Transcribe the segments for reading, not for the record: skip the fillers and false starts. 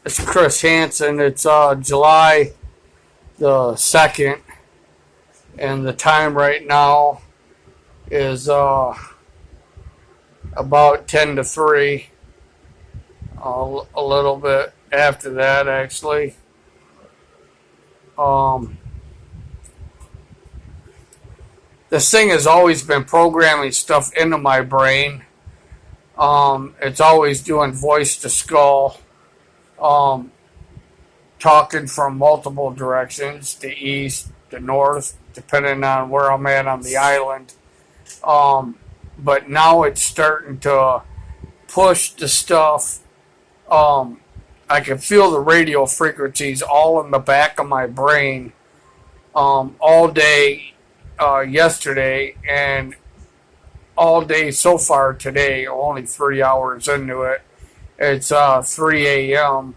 It's Chris Hansen. It's July the 2nd, and the time right now is about 10 to 3. A little bit after that, actually. This thing has always been programming stuff into my brain. It's always doing voice to skull. Talking from multiple directions, the east, the north, depending on where I'm at on the island. But now it's starting to push the stuff. I can feel the radio frequencies all in the back of my brain all day yesterday and all day so far today, only 3 hours into it. It's 3 a.m.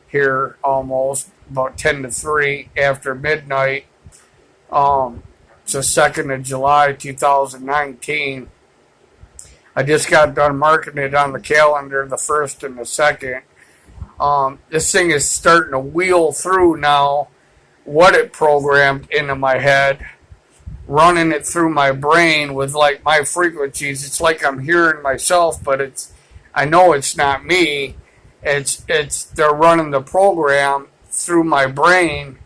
here almost, about 10 to 3 after midnight. It's the 2nd of July, 2019. I just got done marking it on the calendar, the 1st and the 2nd. This thing is starting to wheel through now what it programmed into my head, running it through my brain with like my frequencies. It's like I'm hearing myself, but I know it's not me. They're running the program through my brain,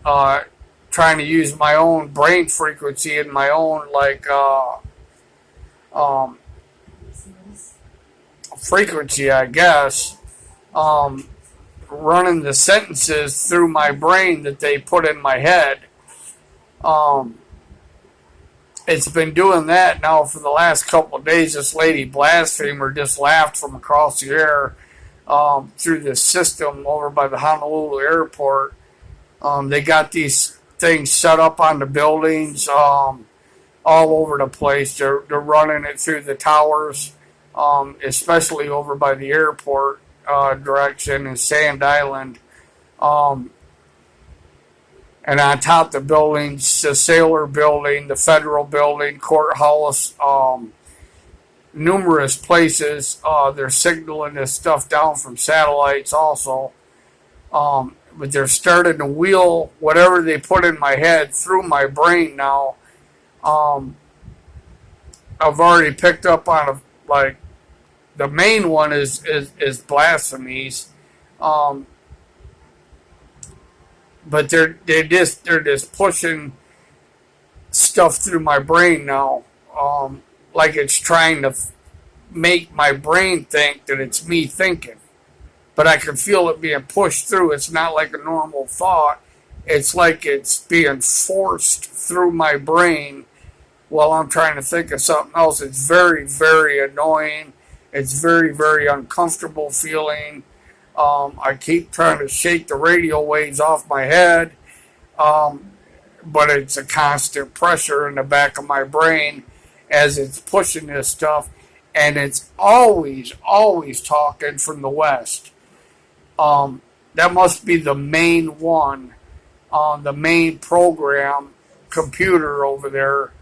trying to use my own brain frequency and my own frequency, I guess, running the sentences through my brain that they put in my head. It's been doing that now for the last couple of days. This lady blasphemer just laughed from across the air through this system over by the Honolulu airport. They got these things set up on the buildings all over the place. They're running it through the towers, especially over by the airport direction in Sand Island. And on top of the buildings, the Sailor Building, the Federal Building, Courthouse, numerous places. They're signaling this stuff down from satellites also. But they're starting to wheel whatever they put in my head through my brain now. I've already picked up on the main one is blasphemies. But they're just pushing stuff through my brain now, like it's trying to make my brain think that it's me thinking. But I can feel it being pushed through. It's not like a normal thought. It's like it's being forced through my brain while I'm trying to think of something else. It's very, very annoying. It's very, very uncomfortable feeling. I keep trying to shake the radio waves off my head, but it's a constant pressure in the back of my brain as it's pushing this stuff, and it's always, always talking from the west. That must be the main one, the main program computer over there,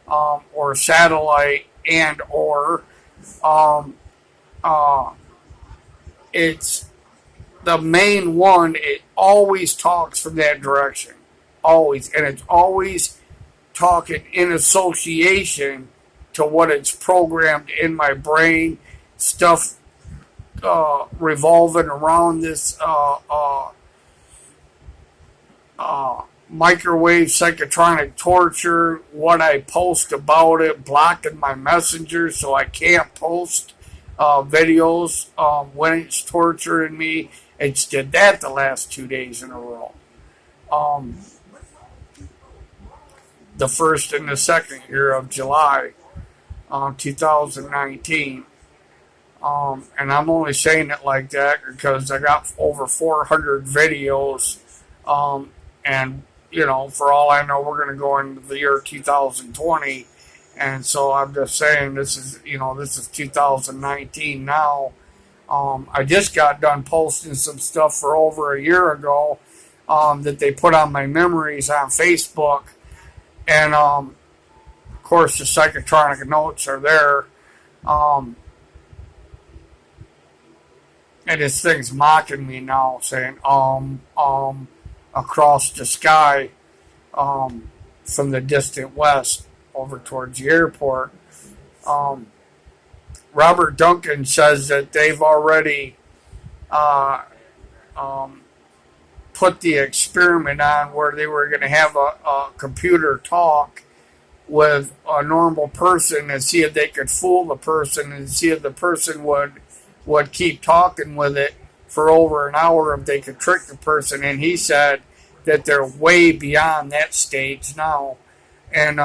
or satellite, and or it's the main one. It always talks from that direction, always, and it's always talking in association to what it's programmed in my brain. Stuff revolving around this microwave psychotronic torture, what I post about it, blocking my messenger so I can't post videos when it's torturing me. It's did that the last 2 days in a row. The 1st and the 2nd here of July, 2019. And I'm only saying it like that because I got over 400 videos. And, for all I know, we're going to go into the year 2020. And so I'm just saying this is 2019 now. I just got done posting some stuff for over a year ago that they put on my memories on Facebook. And, of course, the psychotronic notes are there. And this thing's mocking me now, saying, across the sky, from the distant west over towards the airport. Robert Duncan says that they've already put the experiment on where they were going to have a computer talk with a normal person and see if they could fool the person and see if the person would keep talking with it for over an hour if they could trick the person. And he said that they're way beyond that stage now. And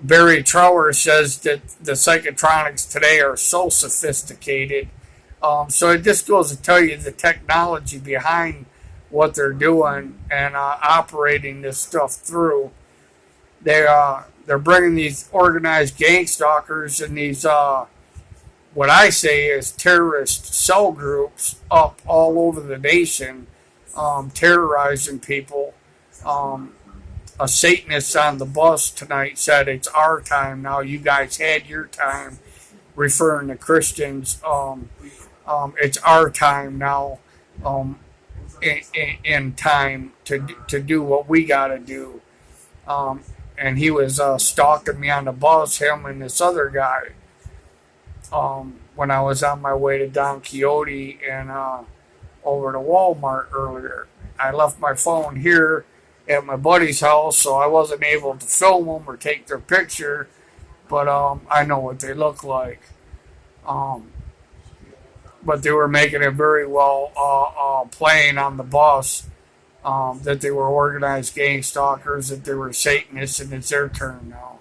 Barry Trower says that the psychotronics today are so sophisticated. So it just goes to tell you the technology behind what they're doing and operating this stuff through. They're bringing these organized gang stalkers and these what I say is terrorist cell groups up all over the nation, terrorizing people. A Satanist on the bus tonight said, "It's our time now. You guys had your time," referring to Christians. It's our time now, in time to do what we got to do. And he was stalking me on the bus, him and this other guy, when I was on my way to Don Quixote and over to Walmart earlier. I left my phone here at my buddy's house, so I wasn't able to film them or take their picture, but I know what they look like. But they were making it very well plain on the bus that they were organized gang stalkers, that they were Satanists, and it's their turn now.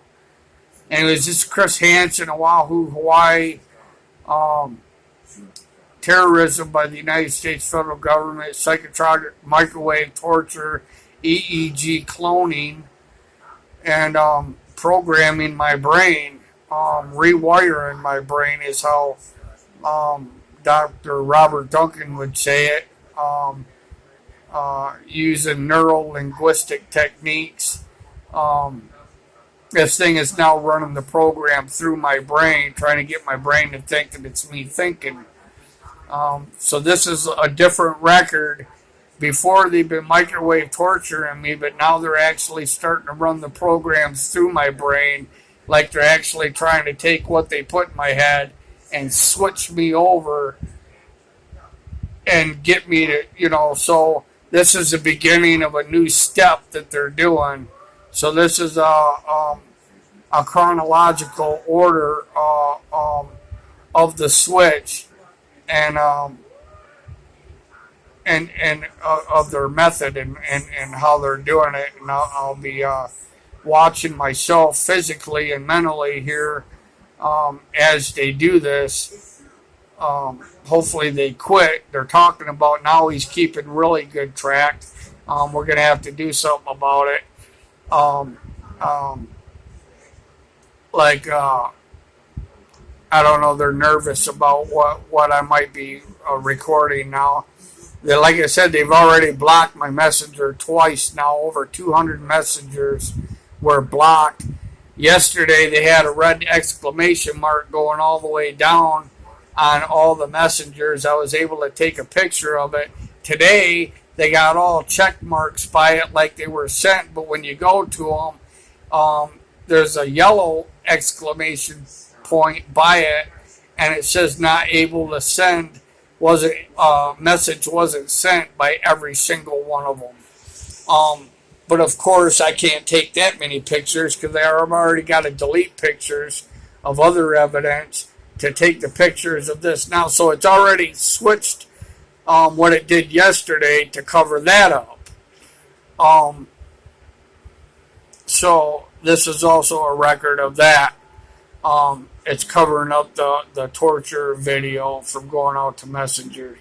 And it was just Chris Hansen, Oahu, Hawaii, terrorism by the United States federal government, psychotronic microwave torture, EEG cloning, and programming my brain, rewiring my brain is how Dr. Robert Duncan would say it, using neuro-linguistic techniques. This thing is now running the program through my brain, trying to get my brain to think that it's me thinking. So this is a different record. Before they've been microwave torturing me, but now they're actually starting to run the programs through my brain, like they're actually trying to take what they put in my head and switch me over and get me to, so this is the beginning of a new step that they're doing. So this is a chronological order of the switch and of their method and how they're doing it. And I'll be watching myself physically and mentally here as they do this. Hopefully they quit. They're talking about now he's keeping really good track. We're going to have to do something about it. I don't know, they're nervous about what I might be recording now. Like I said, they've already blocked my messenger twice now. Over 200 messengers were blocked. Yesterday, they had a red exclamation mark going all the way down on all the messengers. I was able to take a picture of it. Today, they got all check marks by it like they were sent, but when you go to them, there's a yellow exclamation point by it, and it says not able to send. Message wasn't sent by every single one of them. But of course, I can't take that many pictures because I've already got to delete pictures of other evidence to take the pictures of this now. So it's already switched what it did yesterday to cover that up. So this is also a record of that. It's covering up the torture video from going out to Messenger.